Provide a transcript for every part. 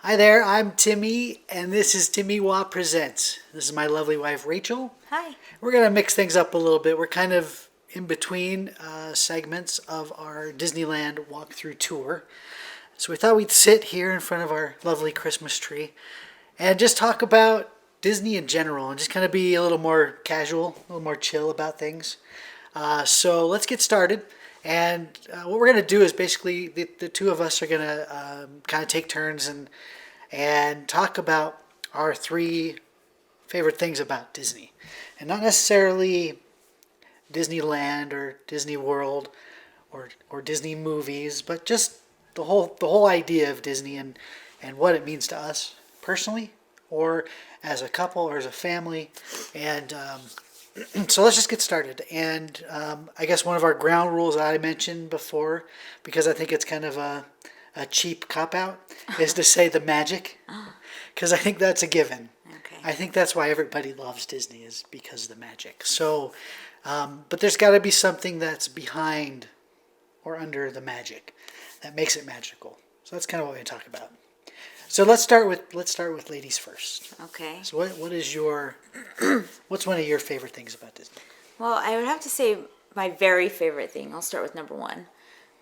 Hi there, I'm Timmy, and this is TimmyWA Presents. This is my lovely wife, Rachel. Hi. We're going to mix things up a little bit. We're kind of in between segments of our Disneyland walkthrough tour. So we thought we'd sit here in front of our lovely Christmas tree and just talk about Disney in general and just kind of be a little more casual, a little more chill about things. So let's get started. And what we're going to do is basically the two of us are going to kind of take turns and talk about our three favorite things about Disney. And not necessarily Disneyland or Disney World or Disney movies, but just the whole idea of Disney and what it means to us personally or as a couple or as a family. And so let's just get started. And I guess one of our ground rules that I mentioned before, because I think it's kind of a cheap cop out, is to say the magic, because I think that's a given. Okay. I think that's why everybody loves Disney, is because of the magic. So, but there's got to be something that's behind or under the magic that makes it magical. So that's kind of what we're going to talk about. So let's start with ladies first. Okay. So what is your what's one of your favorite things about Disney? Well, I would have to say my very favorite thing. I'll start with number one.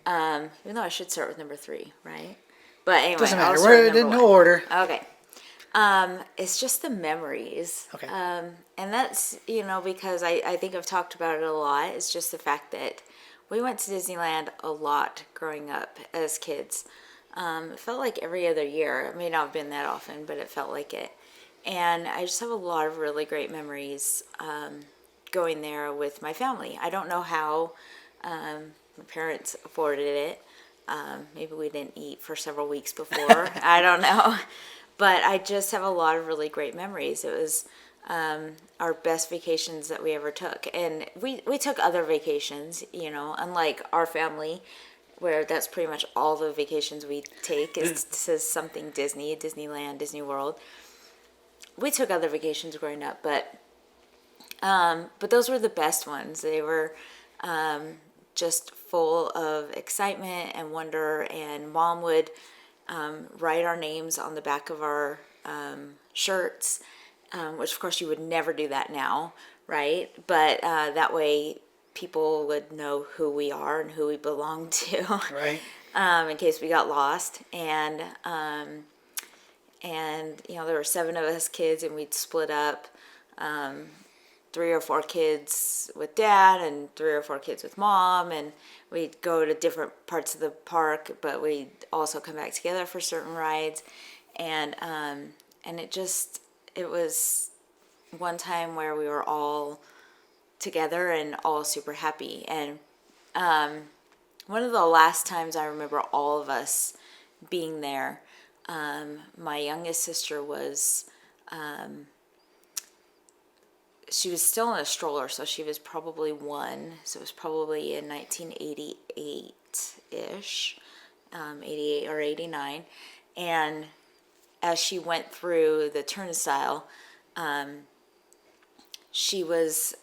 Even though I should start with number three, right? But anyway, Doesn't I'll matter. start We're with in number no one. order. Okay. It's just the memories. Okay. And that's, because I think I've talked about it a lot. It's just the fact that we went to Disneyland a lot growing up as kids. It felt like every other year. It may not have been that often, but it felt like it. And I just have a lot of really great memories going there with my family. I don't know how my parents afforded it. Maybe we didn't eat for several weeks before. I don't know. But I just have a lot of really great memories. It was our best vacations that we ever took. And we took other vacations, unlike our family, where that's pretty much all the vacations we take is to something Disney, Disneyland, Disney World. We took other vacations growing up, but those were the best ones. They were just full of excitement and wonder, and Mom would write our names on the back of our shirts, which of course you would never do that now, right? But that way people would know who we are and who we belong to, Right. in case we got lost. And there were 7 of us kids, and we'd split up. 3 or 4 kids with Dad and 3 or 4 kids with Mom, and we'd go to different parts of the park, but we'd also come back together for certain rides. And it was one time where we were all together and all super happy. And one of the last times I remember all of us being there, my youngest sister was she was still in a stroller, so she was probably 1. So it was probably in 1988-ish, 88 or 89. And as she went through the turnstile, she was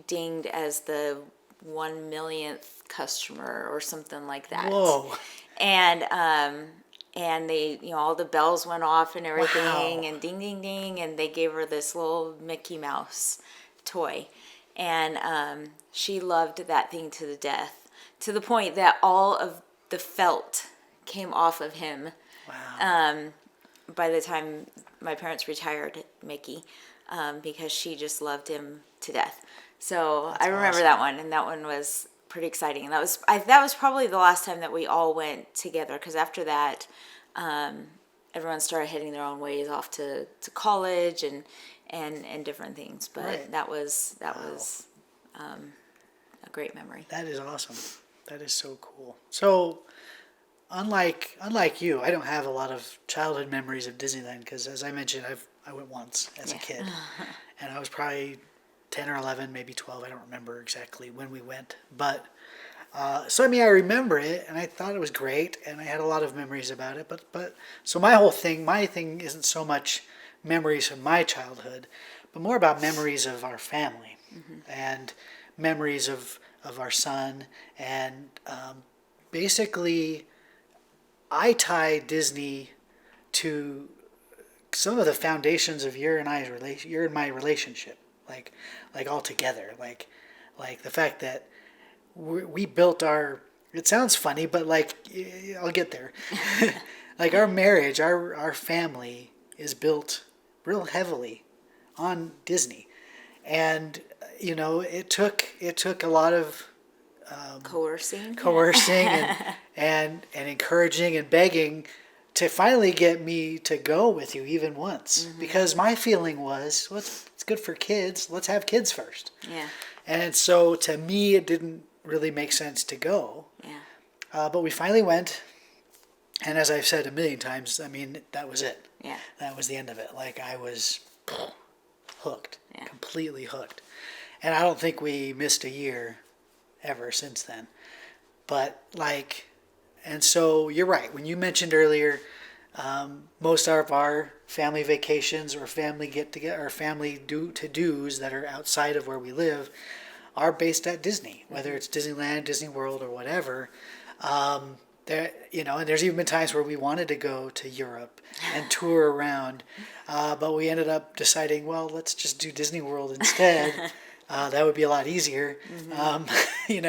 dinged as the 1 millionth customer or something like that. Whoa. And they, all the bells went off and everything, Wow. and ding, ding, ding, and they gave her this little Mickey Mouse toy. And she loved that thing to the death, to the point that all of the felt came off of him. Wow. By the time my parents retired Mickey, because she just loved him to death. So That's I remember awesome. that one, and that one was pretty exciting. And that was probably the last time that we all went together, because after that, everyone started heading their own ways off to college and different things. But Right. that was a great memory. That is awesome. That is so cool. So, unlike you, I don't have a lot of childhood memories of Disneyland because, as I mentioned, I went once as a kid, and I was probably 10 or 11, maybe 12. I don't remember exactly when we went, but so I mean, I remember it, and I thought it was great, and I had a lot of memories about it. But so my thing isn't so much memories from my childhood, but more about memories of our family and memories of our son, and basically, I tie Disney to some of the foundations of your and my relationship, like all together, like the fact that we built our. It sounds funny, but like I'll get there. Like our marriage, our family is built real heavily on Disney, and it took a lot of coercing and encouraging and begging to finally get me to go with you even once, because my feeling was, well, it's good for kids. Let's have kids first. Yeah. And so to me, it didn't really make sense to go. Yeah. But we finally went. And as I've said a million times, I mean, that was it. Yeah. That was the end of it. Like, I was hooked. Yeah. Completely hooked. And I don't think we missed a year ever since then. But, like, and so you're right. When you mentioned earlier, most of our family vacations or family get-together or family to-dos that are outside of where we live are based at Disney, whether it's Disneyland, Disney World, or whatever. There, and there's even been times where we wanted to go to Europe and tour around, but we ended up deciding, well, let's just do Disney World instead. That would be a lot easier.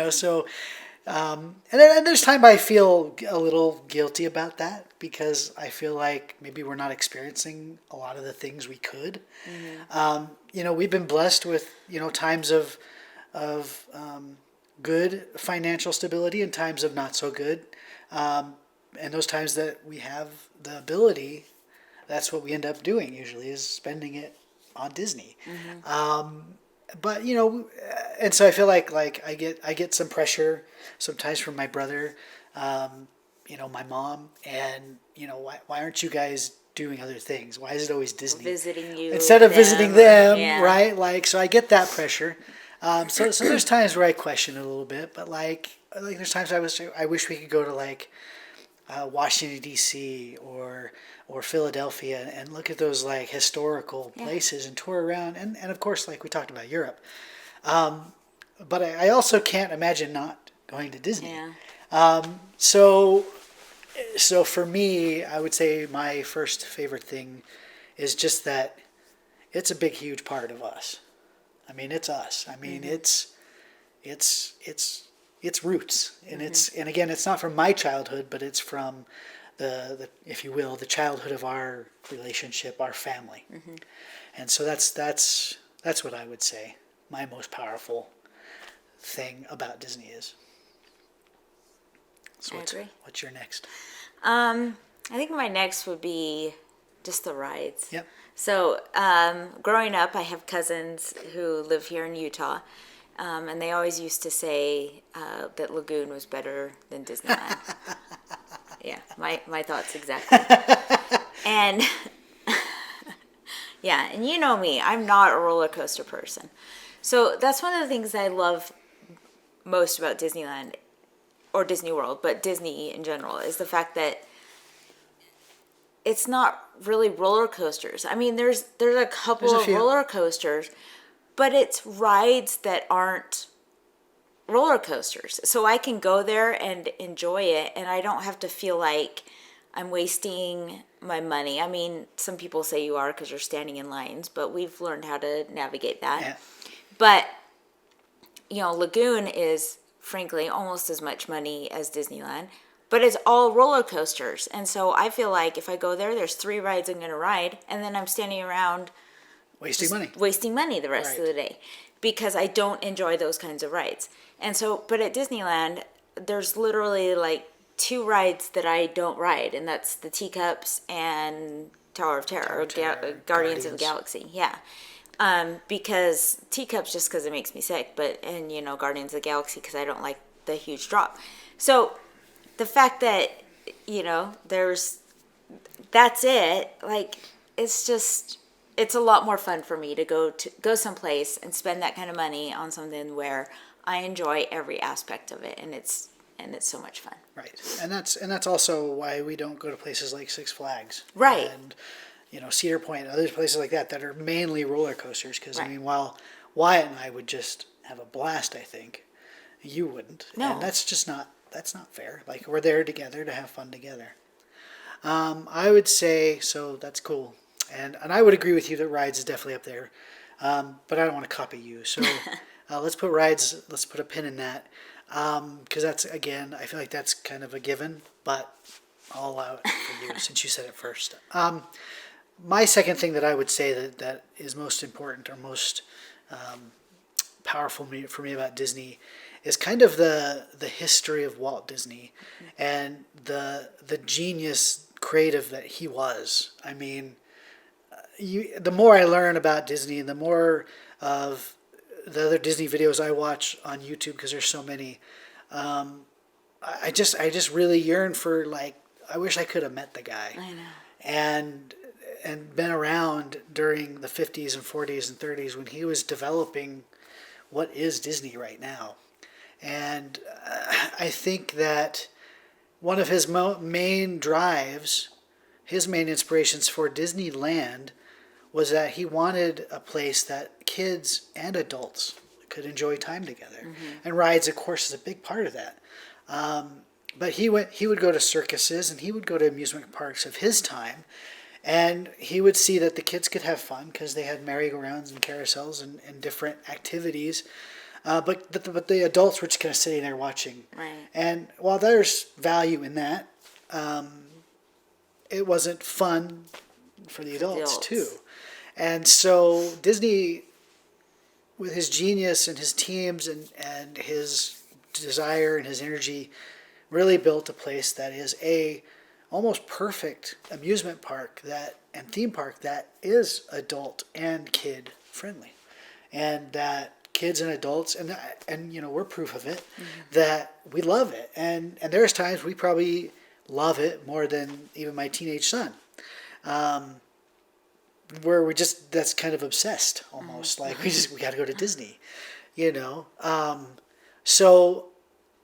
So, and there's time I feel a little guilty about that, because I feel like maybe we're not experiencing a lot of the things we could. We've been blessed with, times of good financial stability and times of not so good. And those times that we have the ability, that's what we end up doing usually, is spending it on Disney. But and so I feel like I get some pressure sometimes from my brother, my mom, and why aren't you guys doing other things? Why is it always Disney Visiting you instead of visiting them? Yeah. Right? Like, so I get that pressure. So there's times where I question it a little bit, but like there's times I wish we could go to like Washington D.C. or Philadelphia and look at those like historical places and tour around, and of course, like we talked about, Europe. But I also can't imagine not going to Disney. Yeah. So for me, I would say my first favorite thing is just that it's a big, huge part of us. I mean, it's us. I mean, it's roots, and and again, it's not from my childhood, but it's from the if you will, the childhood of our relationship, our family, and so that's what I would say my most powerful thing about Disney is. So I agree. What's your next? I think my next would be just the rides. Yep. So, growing up, I have cousins who live here in Utah, and they always used to say that Lagoon was better than Disneyland. Yeah, my thoughts exactly. And yeah, and you know me, I'm not a roller coaster person. So that's one of the things I love most about Disneyland, or Disney World, but Disney in general, is the fact that it's not really roller coasters. I mean, there's a couple of roller coasters, but it's rides that aren't roller coasters. So I can go there and enjoy it, and I don't have to feel like I'm wasting my money. I mean, some people say you are because you're standing in lines, but we've learned how to navigate that. Yeah. But, Lagoon is, frankly, almost as much money as Disneyland. But it's all roller coasters. And so I feel like if I go there, there's 3 rides I'm going to ride. And then I'm standing around Wasting money the rest of the day. Because I don't enjoy those kinds of rides. And so, but at Disneyland, there's literally like 2 rides that I don't ride. And that's the Teacups and Tower of Terror, Guardians of the Galaxy. Yeah. Because Teacups just because it makes me sick. And Guardians of the Galaxy because I don't like the huge drop. So the fact that, that's it, like, it's a lot more fun for me to go someplace and spend that kind of money on something where I enjoy every aspect of it, and it's so much fun. Right. And that's also why we don't go to places like Six Flags. Right. And, Cedar Point, other places like that are mainly roller coasters, because, I mean, while Wyatt and I would just have a blast, I think, you wouldn't. No. And that's not fair. Like, we're there together to have fun together. I would say so. That's cool, and I would agree with you that rides is definitely up there. But I don't want to copy you, so let's put rides. Let's put a pin in that because that's again. I feel like that's kind of a given, but I'll allow it for you since you said it first. My second thing that I would say that is most important or most powerful for me about Disney is kind of the history of Walt Disney and the genius creative that he was. I mean, the more I learn about Disney, the more of the other Disney videos I watch on YouTube because there's so many. I just really yearn for like I wish I could have met the guy. I know. And been around during the 50s and 40s and 30s when he was developing what is Disney right now. And I think that one of his main drives, his main inspirations for Disneyland was that he wanted a place that kids and adults could enjoy time together. Mm-hmm. And rides, of course, is a big part of that. But he would go to circuses and he would go to amusement parks of his time, and he would see that the kids could have fun because they had merry-go-rounds and carousels and different activities. But the adults were just kind of sitting there watching. Right. And while there's value in that, it wasn't fun for the adults too. And so Disney, with his genius and his teams and his desire and his energy, really built a place that is a almost perfect amusement park and theme park that is adult and kid friendly, and that kids and adults and we're proof of it, mm-hmm. that we love it, and there's times we probably love it more than even my teenage son, where that's kind of obsessed almost, mm-hmm. like we got to go to Disney, so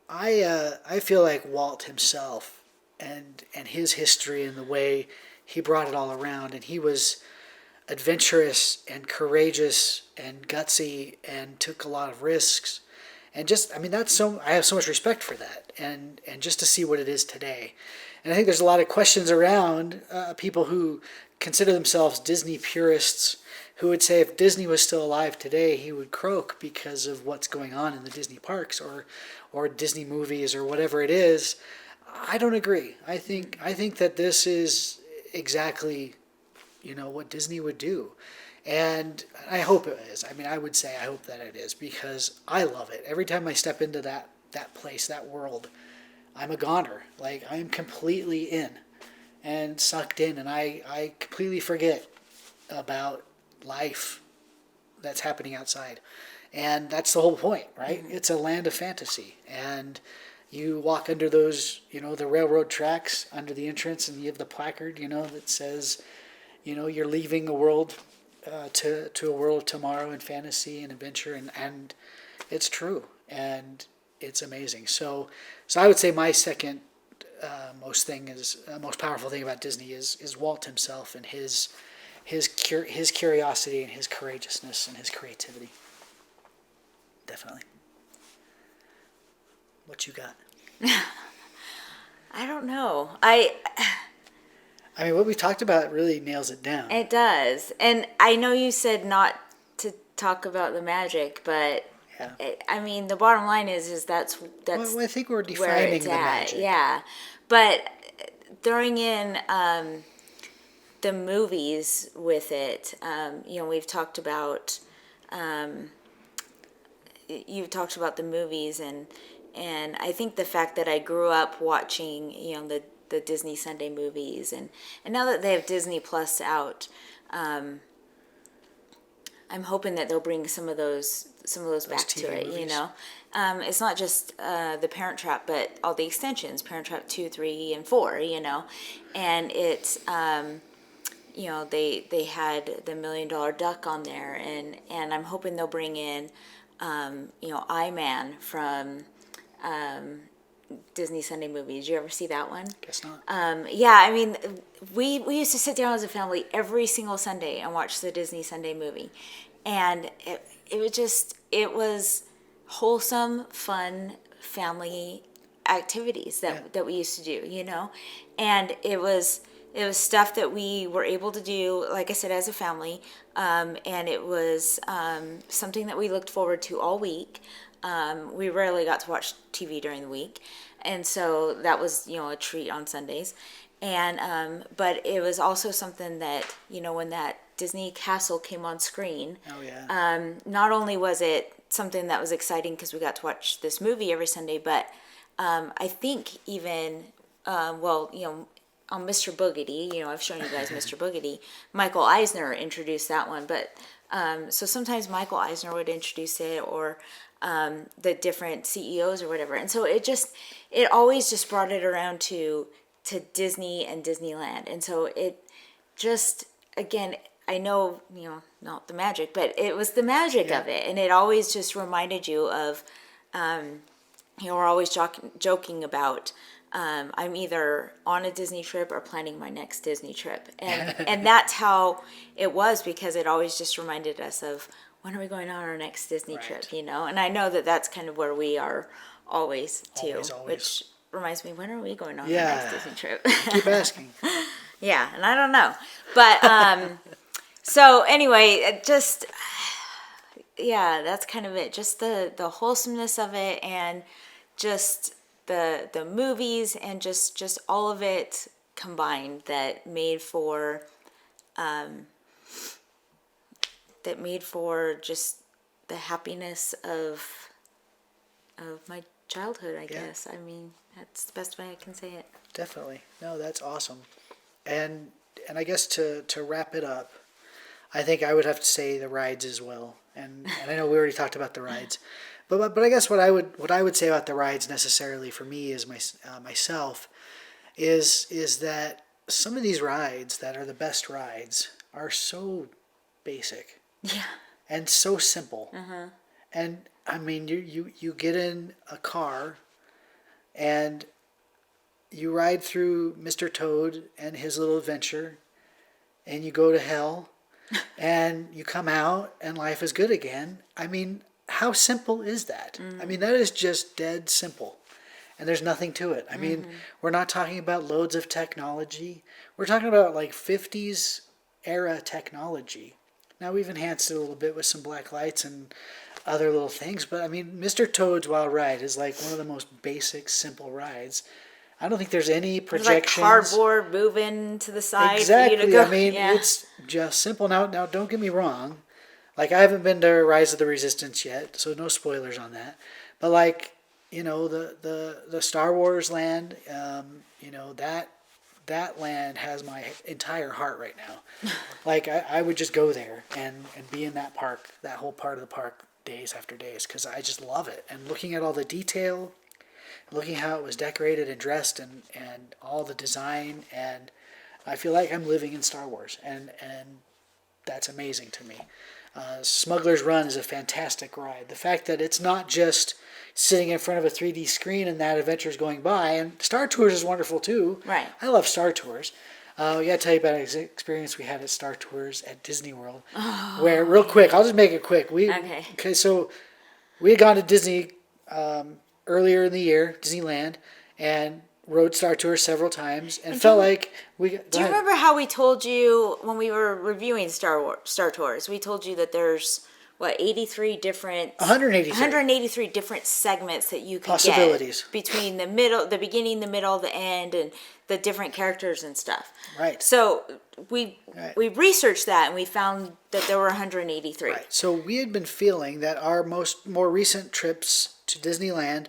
I feel like Walt himself and his history and the way he brought it all around, and he was adventurous and courageous and gutsy and took a lot of risks, and I have so much respect for that, and just to see what it is today. And I think there's a lot of questions around people who consider themselves Disney purists who would say if Disney was still alive today, he would croak because of what's going on in the Disney parks or Disney movies or whatever it is. I don't agree. I think that this is exactly, what Disney would do. And I hope it is. I mean, I would say I hope that it is because I love it. Every time I step into that place, that world, I'm a goner. Like, I am completely in and sucked in, and I completely forget about life that's happening outside. And that's the whole point, right? Mm-hmm. It's a land of fantasy. And you walk under those, the railroad tracks under the entrance, and you have the placard, that says, you're leaving a world to a world of tomorrow and fantasy and adventure, and it's true, and it's amazing. So I would say my second most powerful thing about Disney is Walt himself and his curiosity and his courageousness and his creativity. Definitely. What you got? I don't know. I mean, what we talked about really nails it down. It does. And I know you said not to talk about the magic, but yeah. The bottom line is that's well, I think we're defining the magic. Yeah. But throwing in the movies with it, we've talked about you've talked about the movies, and I think the fact that I grew up watching, the Disney Sunday movies, and now that they have Disney Plus out, I'm hoping that they'll bring some of those back to it. Movies. It's not just the Parent Trap, but all the extensions, Parent Trap 2, 3, and 4. And it's they had the $1 Million Duck on there, and I'm hoping they'll bring in I-Man from Disney Sunday movies. Did you ever see that one? Guess not. We used to sit down as a family every single Sunday and watch the Disney Sunday movie, and it was wholesome, fun family activities that we used to do, you know, and it was stuff that we were able to do, like I said, as a family, and it was something that we looked forward to all week. We rarely got to watch TV during the week, and so that was, you know, a treat on Sundays. And but it was also something that, you know, when that Disney Castle came on screen, Oh yeah. not only was it something that was exciting because we got to watch this movie every Sunday, but I think even, well, you know, on Mr. Boogedy, you know, I've shown you guys Mr. Boogedy, Michael Eisner introduced that one, but so sometimes Michael Eisner would introduce it, or the different CEOs or whatever. And so it always just brought it around to Disney and Disneyland. And so it just, again, I know, you know, not the magic, but it was the magic of it. And it always just reminded you of, you know, we're always joking about, I'm either on a Disney trip or planning my next Disney trip. And that's how it was, because it always just reminded us of, when are we going on our next Disney trip, you know? And I know that that's kind of where we are always too, Always. which reminds me, when are we going on our Yeah. next Disney trip? Keep asking. Yeah, and I don't know. But so anyway, it just, yeah, that's kind of it. Just the wholesomeness of it, and just the movies, and just all of it combined that made for just the happiness of my childhood, I guess. I mean, that's the best way I can say it. Definitely. No, that's awesome. And I guess to wrap it up, I think I would have to say the rides as well. And I know we already talked about the rides, but I guess what I would say about the rides necessarily for me as myself is that some of these rides that are the best rides are so basic. Yeah. And so simple. And I mean, you get in a car and you ride through Mr. Toad and his little adventure, and you go to hell, and you come out and life is good again. I mean, how simple is that? I mean, that is just dead simple. And there's nothing to it. I mean, we're not talking about loads of technology. We're talking about like 50s era technology. Now we've enhanced it a little bit with some black lights and other little things, but I mean, Mr. Toad's Wild Ride is like one of the most basic, simple rides. I don't think there's any projections. Like cardboard moving to the side Exactly. for you to go. I mean, it's just simple. Now, don't get me wrong. Like, I haven't been to Rise of the Resistance yet, so no spoilers on that. But like, you know, the Star Wars land, you know, that land has my entire heart right now. Like, I would just go there and be in that park, that whole part of the park, days after days, because I just love it. And looking at all the detail, looking how it was decorated and dressed, and all the design, and I feel like I'm living in Star Wars, and that's amazing to me. Smuggler's Run is a fantastic ride. The fact that it's not just sitting in front of a 3D screen and that adventure is going by, and Star Tours is wonderful too. Right. I love Star Tours. We got to tell you about an experience we had at Star Tours at Disney World. Where, real quick, I'll just make it quick. Okay, so we had gone to Disney earlier in the year, Disneyland, and rode Star Tours several times, and felt like we... Do you remember how we told you when we were reviewing Star Tours? We told you that there's, 83 different... 183 different segments that you could possibilities get between the beginning, the middle, the end, and the different characters and stuff. Right. So we researched that, and we found that there were 183. Right. So we had been feeling that our more recent trips to Disneyland,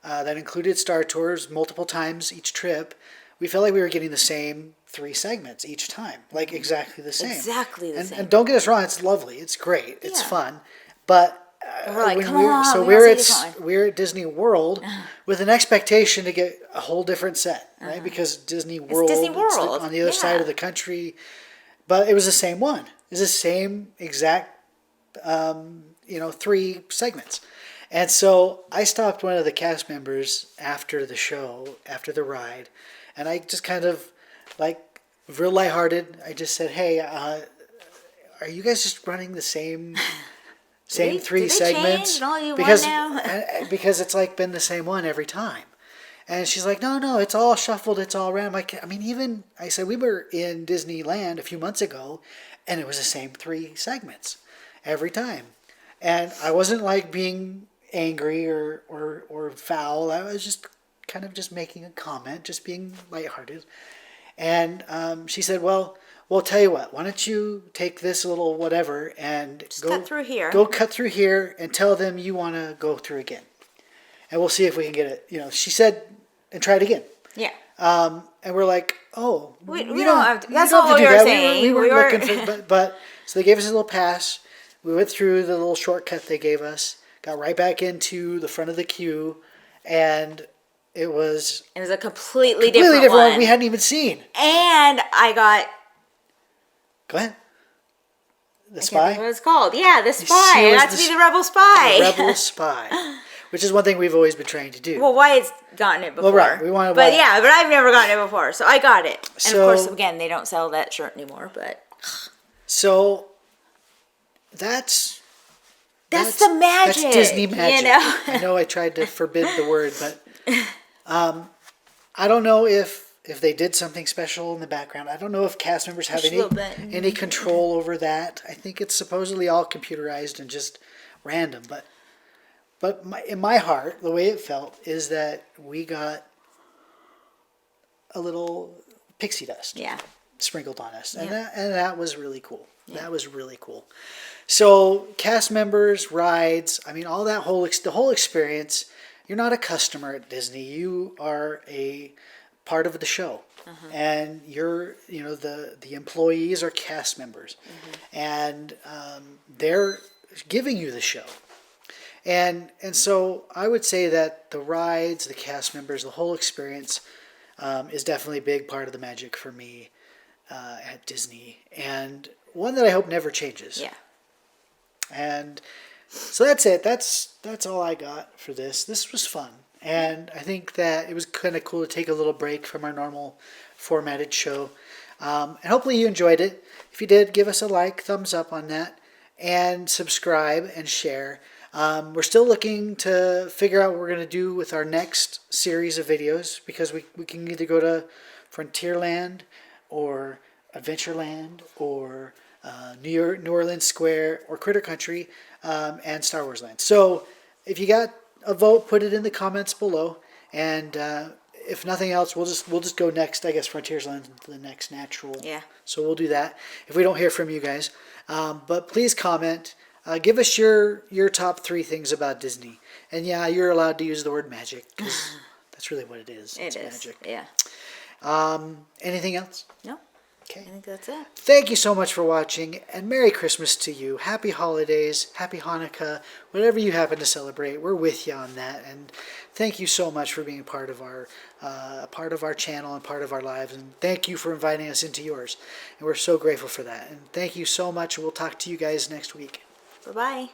that included Star Tours multiple times each trip, we felt like we were getting the same 3 segments each time, like exactly the same. Exactly the same. And don't get us wrong, it's lovely, it's great, it's fun, but we're like, so we're at Disney World with an expectation to get a whole different set, right? Because Disney World, it's on the other side of the country, but it was the same one. It was the same exact, 3 segments. And so I stopped one of the cast members after the show, after the ride, and I just kind of, like, real lighthearted, I just said, hey, are you guys just running the same 3 segments? Change? Only because one now? because it's like been the same one every time. And she's like, no, it's all shuffled, it's all around. Like, I mean, even, I said, we were in Disneyland a few months ago, and it was the same 3 segments every time. And I wasn't like being angry or foul. I was just kind of just making a comment, just being lighthearted. And she said, well, tell you what, why don't you take this little whatever and Just cut through here. Go cut through here and tell them you want to go through again. And we'll see if we can get it. You know, she said, and try it again. Yeah. And we're like, oh, we don't have to. That's don't not have what to do we were that. saying. We were looking for, but so they gave us a little pass. We went through the little shortcut they gave us, got right back into the front of the queue, and it was a completely different one. We hadn't even seen. And I got. Go ahead. The I spy? can't think what it's called. Yeah, the She spy. I was got to be the rebel spy. The rebel spy. Which is one thing we've always been trained to do. Well, Wyatt's gotten it before. Well, right. We wanted but Wyatt. yeah, but I've never gotten it before, so I got it. And So- of course, again, they don't sell that shirt anymore. But So that's the magic. That's Disney magic. You know? I know I tried to forbid the word, but I don't know if they did something special in the background. I don't know if cast members have Just a little bit. any control over that. I think it's supposedly all computerized and just random. But in my heart, the way it felt is that we got a little pixie dust. Yeah. Sprinkled on us, and Yeah. that was really cool. Yeah. That was really cool. So cast members, rides, I mean, all that the whole experience. You're not a customer at Disney. You are a part of the show, and the employees are cast members, and they're giving you the show. And so I would say that the rides, the cast members, the whole experience is definitely a big part of the magic for me at Disney, and one that I hope never changes. Yeah. And so that's it. That's all I got for this. This was fun, and I think that it was kind of cool to take a little break from our normal formatted show. And hopefully you enjoyed it. If you did, give us a like, thumbs up on that, and subscribe and share. We're still looking to figure out what we're going to do with our next series of videos, because we can either go to Frontierland or Adventureland or New Orleans Square or Critter Country and Star Wars Land. So if you got a vote, put it in the comments below, and if nothing else, we'll just go next. I guess Frontiersland is the next natural. Yeah. So we'll do that if we don't hear from you guys. But please comment. Give us your top 3 things about Disney. And yeah, you're allowed to use the word magic, because that's really what it is. It's magic. Yeah. Anything else? No. Okay. I think that's it. Thank you so much for watching, and Merry Christmas to you. Happy holidays, Happy Hanukkah, whatever you happen to celebrate. We're with you on that, and thank you so much for being part of our channel and part of our lives, and thank you for inviting us into yours. And we're so grateful for that. And thank you so much. We'll talk to you guys next week. Bye-bye.